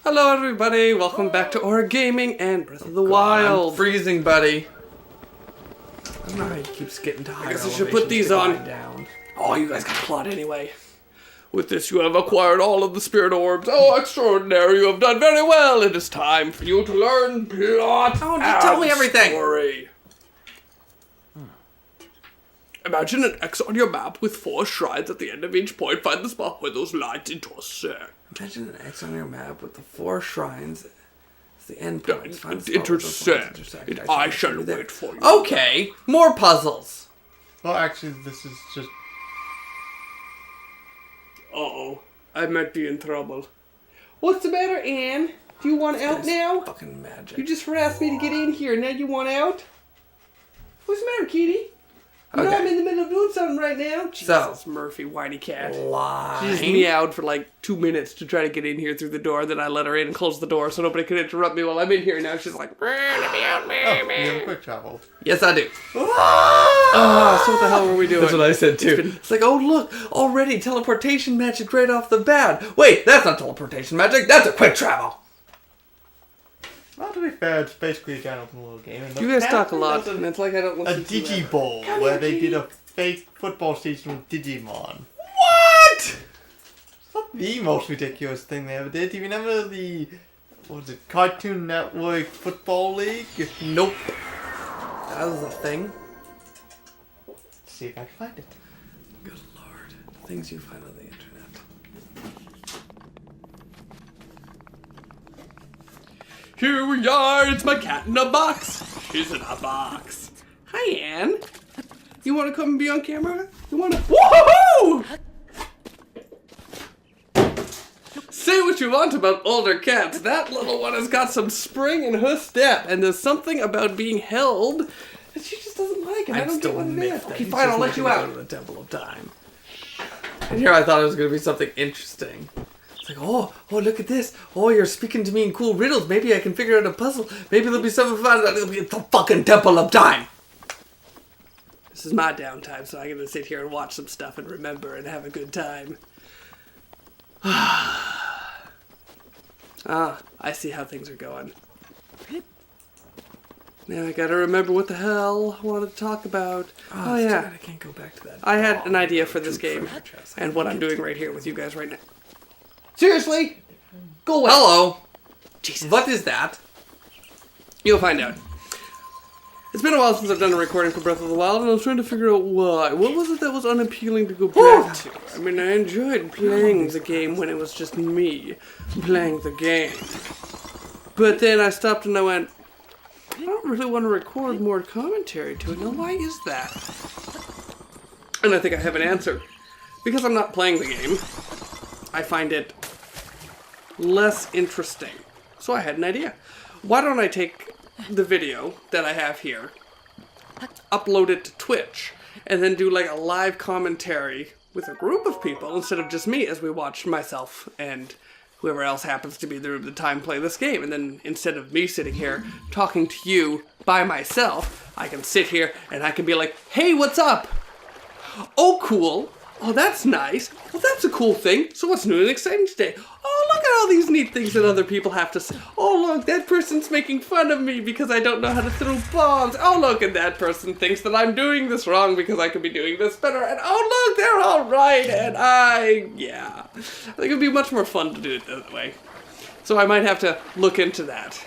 Hello everybody, welcome back to Origaming and Breath of the Wild. I'm freezing, buddy. I don't know how he keeps getting to higher. I guess I should put these on. Down. Oh, you guys got a plot anyway. With this you have acquired all of the spirit orbs. Oh, extraordinary, you have done very well. It is time for you to learn plot Oh, just tell me everything. Story. Imagine an X on your map with 4 shrines at the end of each point. Find the spot where those lines intersect. Imagine an X on your map with the 4 shrines. It's the end point. Find the spot Intersect. where And I shall wait for you. Okay, more puzzles. Well, actually, this is just... Uh-oh. I might be in trouble. What's the matter, Anne? Do you want out now? Fucking magic. You just harassed me to get in here. Now you want out? What's the matter, kitty? You know I'm in the middle of doing something right now. Jesus, Murphy, whiny cat. She just meowed for like 2 minutes to try to get in here through the door. Then I let her in and closed the door so nobody could interrupt me while I'm in here. Now she's like, let me out, you have quick travel. Yes, I do. So what the hell were we doing? That's what I said too. It's like, oh look, already teleportation magic right off the bat. Wait, that's not teleportation magic. That's a quick travel. Well, to be fair, it's basically a giant open world game. And You guys talk a lot, and it's like I don't a listen to Digi Bowl where they did a fake football season with Digimon. What? It's not the most ridiculous thing they ever did. Do you remember the, what was it, Cartoon Network Football League? Nope. That was a thing. Let's see if I can find it. Good lord. The things you find on the internet. Here we are, it's my cat in a box. She's in a box. Hi, Anne. You want to come and be on camera? You want to... Woohoo! Say what you want about older cats. That little one has got some spring in her step, and there's something about being held that she just doesn't like, and I don't get what it is. Okay, fine, I'll let you out. Go to the Temple of Time. And here I thought it was going to be something interesting. It's like, oh, look at this. Oh, you're speaking to me in cool riddles. Maybe I can figure out a puzzle. Maybe there'll be something fun. It'll be the fucking Temple of Time. This is my downtime, so I get to sit here and watch some stuff and remember and have a good time. I see how things are going. Now I gotta remember what the hell I wanted to talk about. Oh yeah. I can't go back to that. I had an idea for this game, and what I'm doing right here with you guys right now. Seriously? Go away. Hello. Jesus. What is that? You'll find out. It's been a while since I've done a recording for Breath of the Wild, and I was trying to figure out why. What was it that was unappealing to go back to? I mean, I enjoyed playing the game when it was just me playing the game. But then I stopped and I went, I don't really want to record more commentary to it. Now, why is that? And I think I have an answer. Because I'm not playing the game, I find it less interesting. So I had an idea. Why don't I take the video that I have here, upload it to Twitch, and then do like a live commentary with a group of people instead of just me as we watch myself and whoever else happens to be there at the time play this game. And then instead of me sitting here talking to you by myself, I can sit here and I can be like, hey, what's up? Oh, cool. Oh, that's nice. Well, that's a cool thing. So what's new and exciting today? Oh, look at all these neat things that other people have to say. Oh, look, that person's making fun of me because I don't know how to throw bombs. Oh, look, and that person thinks that I'm doing this wrong because I could be doing this better. And oh, look, they're all right. And yeah. I think it would be much more fun to do it that way. So I might have to look into that.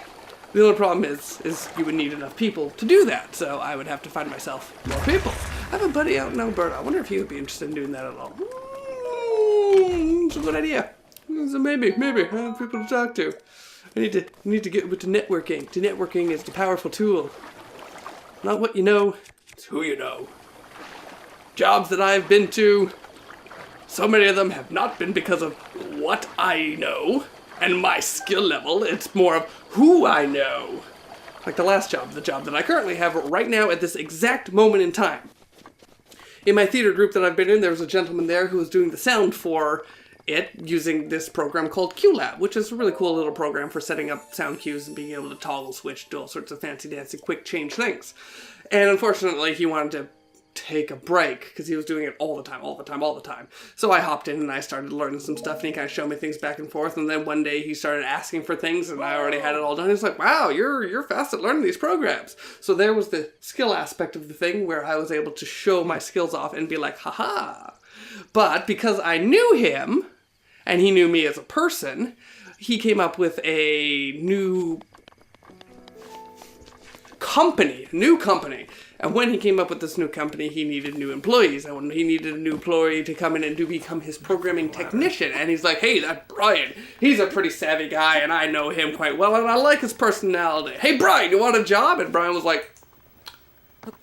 The only problem is you would need enough people to do that, so I would have to find myself more people. I have a buddy out in Alberta. I wonder if he would be interested in doing that at all. It's a good idea. So maybe I have people to talk to. I need to get with the networking. The networking is the powerful tool. Not what you know, it's who you know. Jobs that I've been to, so many of them have not been because of what I know and my skill level. It's more of who I know. Like the last job, the job that I currently have right now at this exact moment in time. In my theater group that I've been in, there was a gentleman there who was doing the sound for it using this program called QLab, which is a really cool little program for setting up sound cues and being able to toggle switch, do all sorts of fancy dancy quick change things. And unfortunately, he wanted to take a break because he was doing it all the time. So I hopped in and I started learning some stuff, and he kind of showed me things back and forth. And then one day he started asking for things, and I already had it all done. He's like, "Wow, you're fast at learning these programs." So there was the skill aspect of the thing where I was able to show my skills off and be like, "Haha!" But because I knew him, and he knew me as a person, he came up with a new company. And when he came up with this new company, he needed new employees. And he needed a new employee to come in and become his programming technician. And he's like, "Hey, that Brian, he's a pretty savvy guy, and I know him quite well, and I like his personality. Hey, Brian, you want a job?" And Brian was like,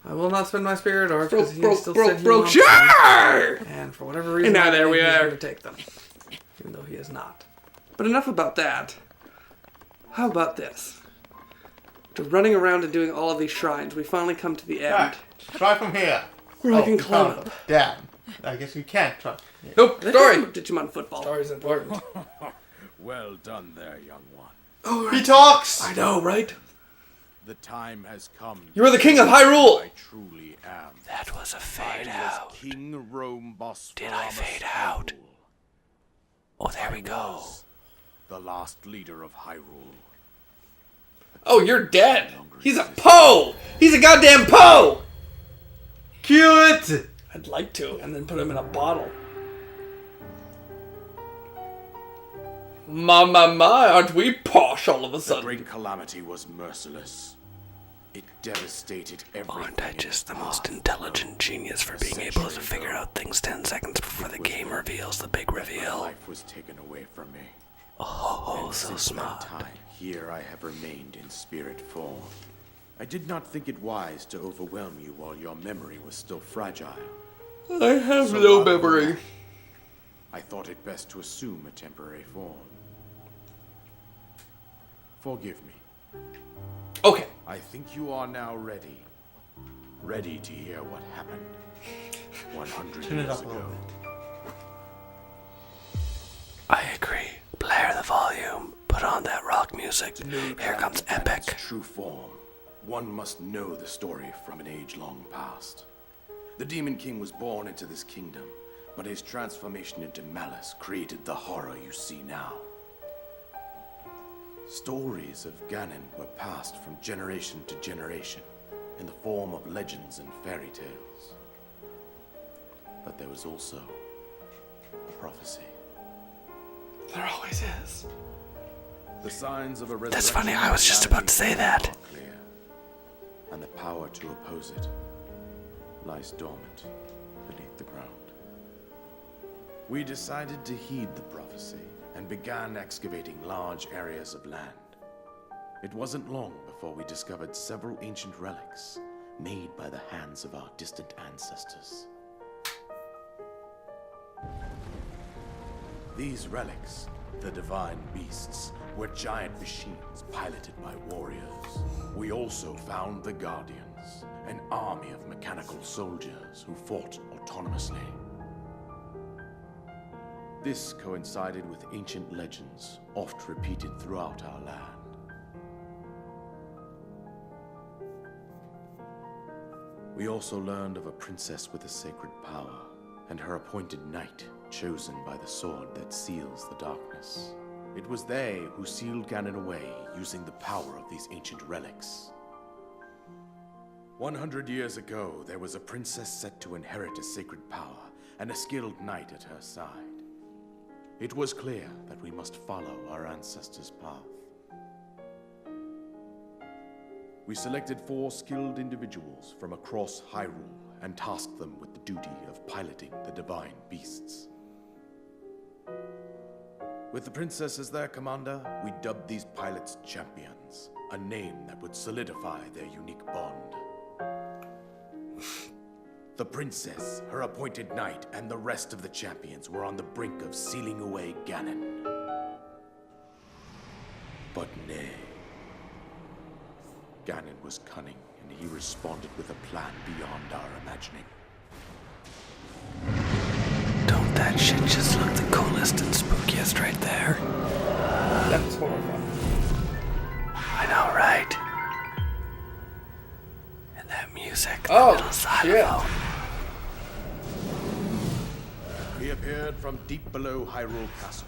I will not spend my spirit orbs because he still said he broke, wants sure! them. And for whatever reason, And now there we he's are. going to take them. Even though he is not. But enough about that. How about this? After running around and doing all of these shrines, we finally come to the end. Alright, try from here. Where I can you climb found up. it. Damn. I guess we can't try. Yeah. Nope, story. Digimon football. Story's important. Well done there, young one. Oh, He talks! I know, right? The time has come. You are the king of Hyrule! I truly am. That was a fade I was King Rome Boss. Did I fade out? Oh, there we go. The last leader of Hyrule. Oh, you're dead! He's a Poe! He's a goddamn Poe! Cute! I'd like to, and then put him in a bottle. My, aren't we posh all of a The sudden? great calamity was merciless. It devastated everything. Aren't I just the most intelligent genius for being able to figure out things 10 seconds before the game reveals the big My reveal? life was taken away from me. Oh, And so since that smart. time, here I have remained in spirit form. I did not think it wise to overwhelm you while your memory was still fragile. I have So no rather than memory. that, I thought it best to assume a temporary form. Forgive me. Okay. I think you are now ready. Ready to hear what happened 100 Turn it years up a little ago. bit. I agree. Blare the volume. Put on that rock music. To know Here comes Galactic Diamond's epic. true form, one must know the story from an age-long past. The Demon King was born into this kingdom, but his transformation into malice created the horror you see now. Stories of Ganon were passed from generation to generation in the form of legends and fairy tales. But there was also a prophecy. There always is. The signs of a resurrection. That's funny, I was just about to say that. are clear, and the power to oppose it lies dormant beneath the ground. We decided to heed the prophecy and began excavating large areas of land. It wasn't long before we discovered several ancient relics made by the hands of our distant ancestors. These relics, the divine beasts, were giant machines piloted by warriors. We also found the Guardians, an army of mechanical soldiers who fought autonomously. This coincided with ancient legends, oft repeated throughout our land. We also learned of a princess with a sacred power, and her appointed knight, chosen by the sword that seals the darkness. It was they who sealed Ganon away using the power of these ancient relics. 100 years ago, there was a princess set to inherit a sacred power and a skilled knight at her side. It was clear that we must follow our ancestors' path. We selected 4 skilled individuals from across Hyrule and tasked them with the duty of piloting the divine beasts. With the princess as their commander, we dubbed these pilots champions, a name that would solidify their unique bond. The princess, her appointed knight, and the rest of the champions were on the brink of sealing away Ganon. But nay. Ganon was cunning, and he responded with a plan beyond our imagining. Don't that shit just look the coolest and spookiest right there? That was horrifying. I know, right? And that music. Oh, little shit. xylophone. appeared from deep below Hyrule Castle,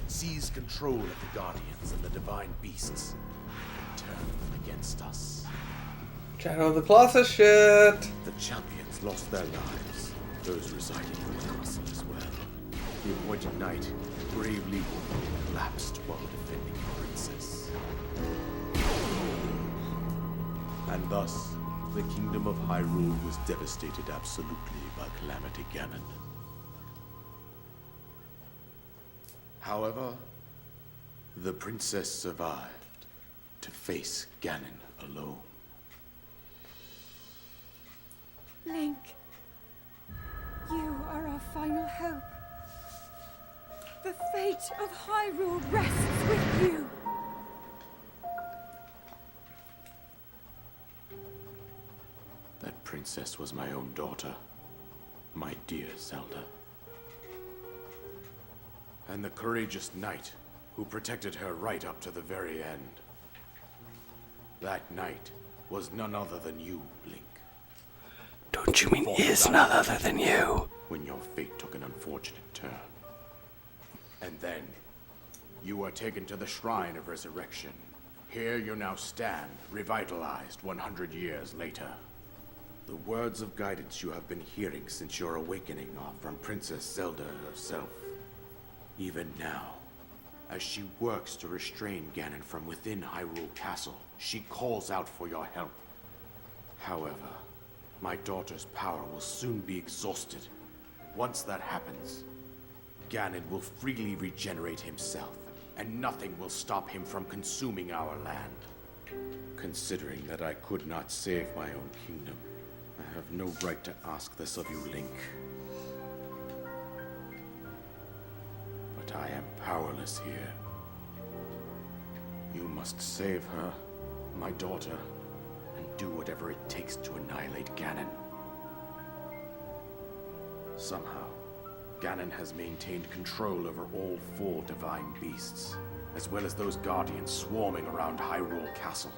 seized control of the Guardians and the Divine Beasts, and turned them against us. Shadow of the Colossus shit. The champions lost their lives, those residing in the castle as well. The appointed knight bravely collapsed while defending the princess. And thus, the kingdom of Hyrule was devastated absolutely by Calamity Ganon. However, the princess survived to face Ganon alone. Link, you are our final hope. The fate of Hyrule rests with you. That princess was my own daughter, my dear Zelda. And the courageous knight who protected her right up to the very end. That knight was none other than you, Link. Don't you mean is none other than you? When your fate took an unfortunate turn. And then, you were taken to the Shrine of Resurrection. Here you now stand, revitalized 100 years later. The words of guidance you have been hearing since your awakening are from Princess Zelda herself. Even now, as she works to restrain Ganon from within Hyrule Castle, she calls out for your help. However, my daughter's power will soon be exhausted. Once that happens, Ganon will freely regenerate himself, and nothing will stop him from consuming our land. Considering that I could not save my own kingdom, I have no right to ask this of you, Link. But I am powerless here. You must save her, my daughter, and do whatever it takes to annihilate Ganon. Somehow, Ganon has maintained control over all 4 divine beasts, as well as those guardians swarming around Hyrule Castle.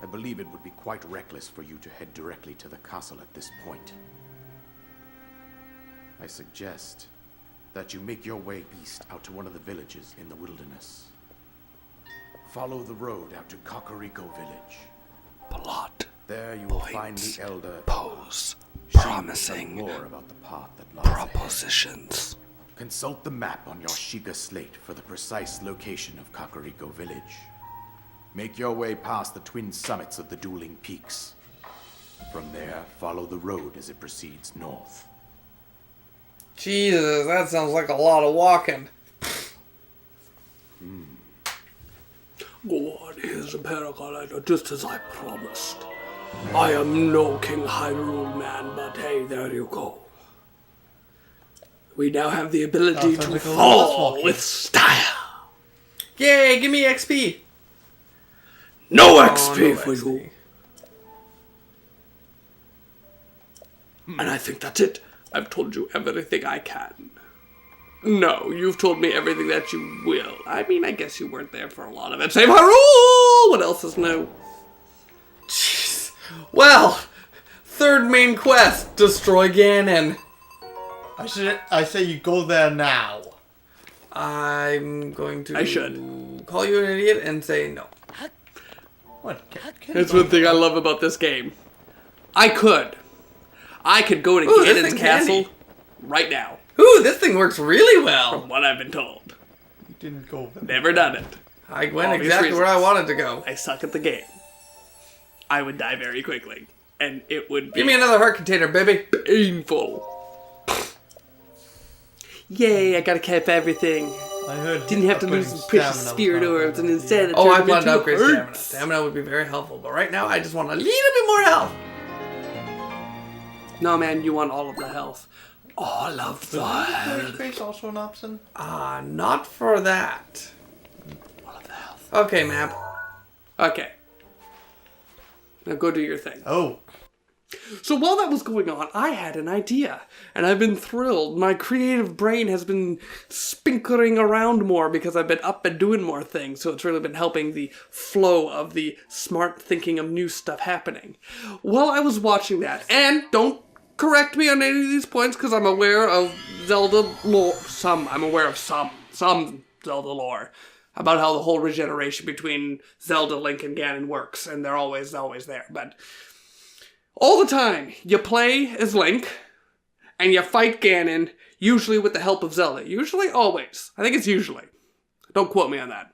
I believe it would be quite reckless for you to head directly to the castle at this point. I suggest that you make your way east out to one of the villages in the wilderness. Follow the road out to Kakariko Village. Plot. There you will find the elder Pose. She will Promising. tell more about the path that lies ahead. Propositions. Consult the map on your Sheikah slate for the precise location of Kakariko Village. Make your way past the twin summits of the dueling peaks. From there, follow the road as it proceeds north. Jesus, that sounds like a lot of walking. Go on, here's the paraglider, just as I promised. I am no King Hyrule man, but hey, there you go. We now have the ability to fall with style. Yay, give me XP. No Oh, XP no for XP. you. And I think that's it. I've told you everything I can. No, you've told me everything that you will. I mean, I guess you weren't there for a lot of it. Save Hyrule! What else is new? Jeez. Well, third main quest, destroy Ganon. I say you go there now. I'm going to I should. call you an idiot and say no. What? That's one thing I love about this game. I could go to Ooh, this Ganon's thing's castle handy. right now, Ooh, this thing works really well. from what I've been told. You didn't go there. Never done it. I went Obvious exactly where I reasons. wanted to go. I suck at the game. I would die very quickly, and it would be Give me another heart container, baby. painful. Yay, I gotta keep everything. I heard. Didn't have to lose upgrading some precious stamina spirit was not orbs, and bad. instead it Oh, I turned plan to into upgrade stamina. hearts. Stamina would be very helpful, but right now I just want a little bit more health. No, man, you want all of the health. All of the Is health. space also an option? Not for that. All of the health. Okay, map. Okay. Now go do your thing. Oh. So while that was going on, I had an idea, and I've been thrilled. My creative brain has been spinkering around more because I've been up and doing more things, so it's really been helping the flow of the smart thinking of new stuff happening. While I was watching that, and don't correct me on any of these points because I'm aware of Zelda lore. I'm aware of some Zelda lore about how the whole regeneration between Zelda, Link, and Ganon works, and they're always there. But all the time, you play as Link, and you fight Ganon, usually with the help of Zelda. Usually, always. I think it's usually. Don't quote me on that.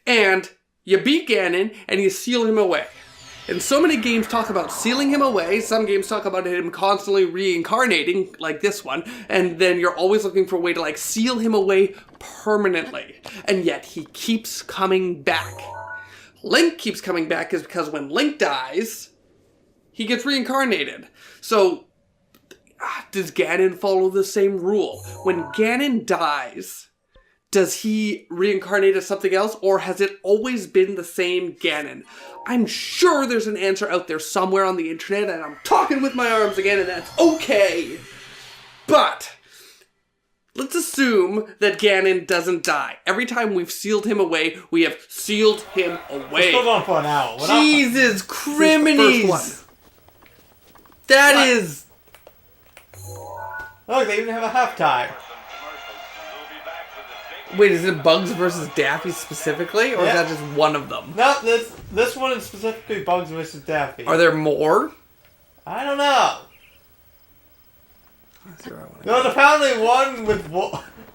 And you beat Ganon, and you seal him away. And so many games talk about sealing him away. Some games talk about him constantly reincarnating, like this one. And then you're always looking for a way to, like, seal him away permanently. And yet, he keeps coming back. Link keeps coming back is because when Link dies, he gets reincarnated. So, does Ganon follow the same rule? When Ganon dies, does he reincarnate as something else, or has it always been the same Ganon? I'm sure there's an answer out there somewhere on the internet, and I'm talking with my arms again, and that's okay. But let's assume that Ganon doesn't die. Every time we've sealed him away, we have sealed him away. Hold on for an hour. Jesus criminies! First one. That What? is... Look, they even have a halftime. Wait, is it Bugs versus Daffy specifically, or is Yeah. that just one of them? No, this one is specifically Bugs vs. Daffy. Are there more? I don't know. That's where I wanna There was apparently one with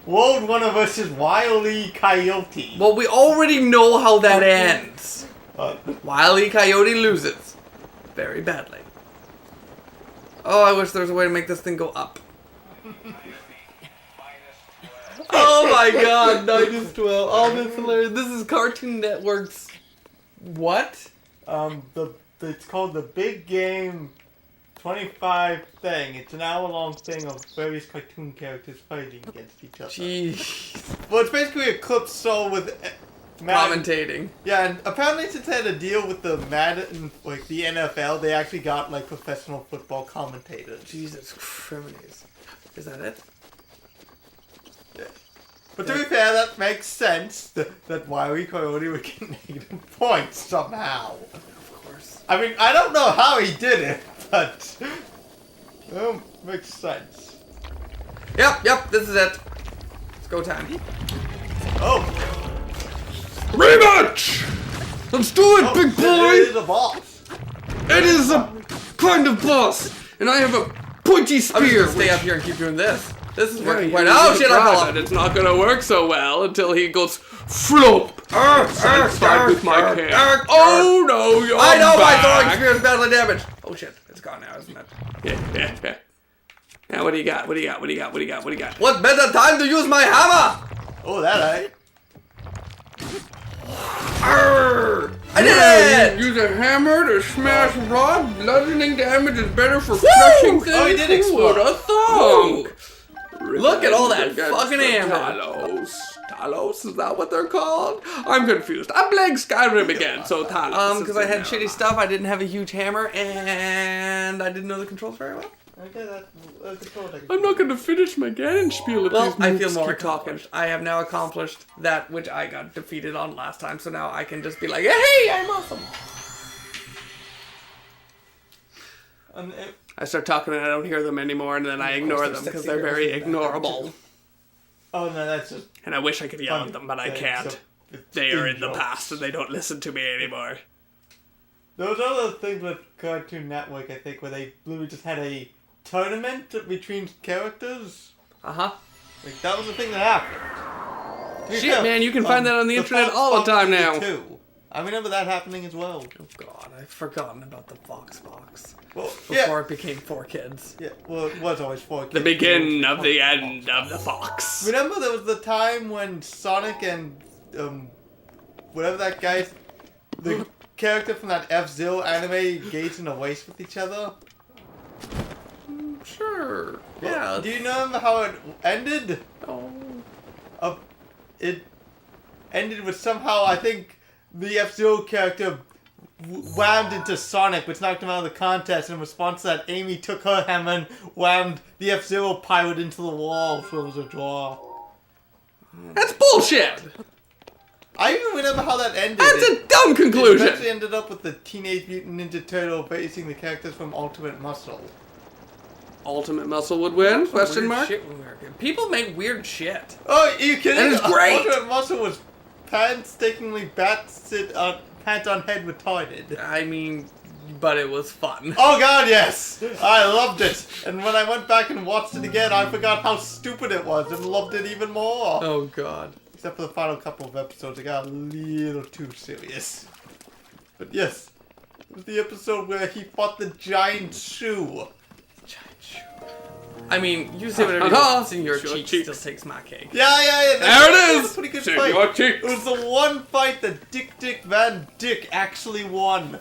World Winner versus Wile E. Coyote. Well, we already know how that ends. Wile E. Coyote loses. Very badly. Oh, I wish there was a way to make this thing go up. Oh my god, 9 is 12. Oh, that's hilarious. This is Cartoon Network's... What? It's called the Big Game 25 thing. It's an hour-long thing of various cartoon characters fighting against each other. Jeez. Well, it's basically a clip show with Madden. Commentating. Yeah, and apparently since they had a deal with the Madden, like the NFL, they actually got like professional football commentators. Jesus Christ. Is that it? Yeah. But to be fair, that makes sense that Wile E. Coyote would get negative points somehow. Of course. I mean, I don't know how he did it, but makes sense. Yep, this is it. It's go time. Oh, Rematch! Let's do it, big It boy! is a boss. It is a kind of boss, and I have a pointy I'm just spear. gonna stay up here and keep doing this. This is working Yeah, quite. you Oh can shit! I try, fell but off. it's not gonna work so well until he goes flop. Side with my can. Oh no, you're I know my throwing back. spear is badly damaged. Oh shit! It's gone now, isn't it? Yeah. Now what do you got? What do you got? What better time to use my hammer? Oh, that ain't. I did it! Use a hammer to smash rock. Bludgeoning damage is better for crushing things. Oh, he did Who explode. would have thought? Look at all that Against fucking the hammer. Talos. Talos, is that what they're called? I'm confused. I'm playing Skyrim again, so Talos. Because I had shitty stuff, I didn't have a huge hammer, and I didn't know the controls very well. Okay, that's I'm not going to finish my Ganon spiel if Well, these I feel noobs more keep talking. accomplished. I have now accomplished that which I got defeated on last time, so now I can just be like, hey, I'm awesome. I start talking and I don't hear them anymore, and then I ignore them because they're very ignorable. Oh no, that's just. And I wish I could yell at them, but I can't. They are in the past and they don't listen to me anymore. There was other things with Cartoon Network, I think, where they literally just had a tournament between characters. Uh-huh. Like, that was the thing that happened. To be Shit, fair, man, you can find that on the internet Fox all the time Box now. did too. I remember that happening as well. Oh god, I've forgotten about the Fox Box. Well, Before it became 4 kids. yeah, well, it was always 4 kids. The beginning of the end of the Fox. Remember there was the time when Sonic and, whatever that guy, the character from that F-Zero anime engaged in a race with each other? Sure. Well, Yeah. do you remember how it ended? Oh. It ended with somehow, I think, the F-Zero character whammed into Sonic, which knocked him out of the contest. In response to that, Amy took her hammer and whammed the F-Zero pirate into the wall, so it was a draw. That's bullshit! I even remember how that ended. That's a dumb It conclusion! eventually ended up with the Teenage Mutant Ninja Turtle facing the characters from Ultimate Muscle. Ultimate Muscle would win? Question Weird mark. shit when we were kids. People make weird shit. Oh, are you kidding? And it's great! Ultimate Muscle was painstakingly pants on head retarded. I mean, but it was fun. Oh god, yes! I loved it. And when I went back and watched it again, I forgot how stupid it was and loved it even more. Oh god. Except for the final couple of episodes, it got a little too serious. But yes, it was the episode where he fought the giant shoe. Giant shoe. I mean, you say whatever you Ta-ta! want. Seeing your It's your cheeks cheeks. still takes my cake. Yeah. There it That was is! a pretty good See fight. your cheeks. It was the one fight that Dick Van Dyke actually won.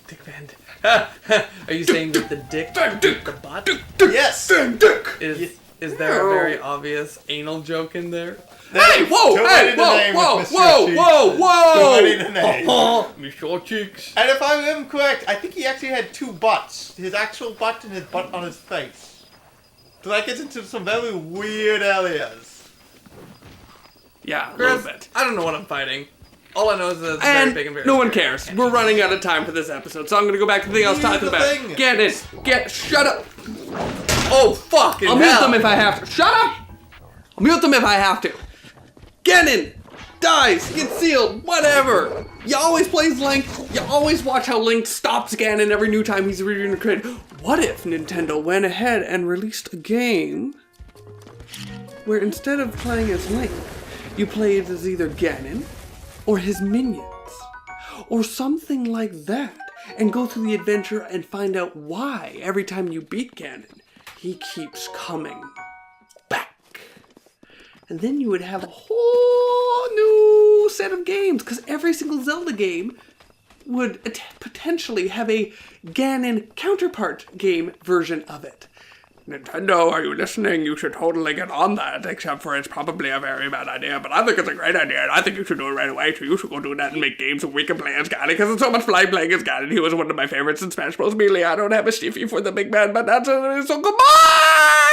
Dick Van Dyke. Are you saying that the dick, Van Dyke. the butt, Yes! Van Dyke. is there a very obvious anal joke in there? Hey, whoa, Too hey, many to whoa, name whoa, with Mr. whoa, Cheeks. whoa, Too many whoa! to name. Miss your cheeks. And if I am correct, I think he actually had two butts. His actual butt and his butt on his face. So that gets into some very weird areas. Yeah, a Chris, little bit. I don't know what I'm fighting. All I know is that it's very And big and very no one scary. cares. We're running out of time for this episode, so I'm gonna go back to the thing I was Here's talking the about. thing. Shut up. Oh, fucking I'll hell. mute them if I have to. Shut up! I'll mute them if I have to. Ganon dies, gets sealed, whatever. You always plays Link. You always watch how Link stops Ganon every new time he's reincarnated. What if Nintendo went ahead and released a game where instead of playing as Link, you played as either Ganon or his minions or something like that, and go through the adventure and find out why every time you beat Ganon, he keeps coming back. And then you would have a whole new set of games, because every single Zelda game would potentially have a Ganon counterpart game version of it. Nintendo, are you listening? You should totally get on that, except for it's probably a very bad idea, but I think it's a great idea, and I think you should do it right away, so you should go do that and make games where we can play as Ganon, because it's so much fun playing as Ganon. He was one of my favorites in Smash Bros. Melee. I don't have a stiffy for the big man, but that's so goodbye!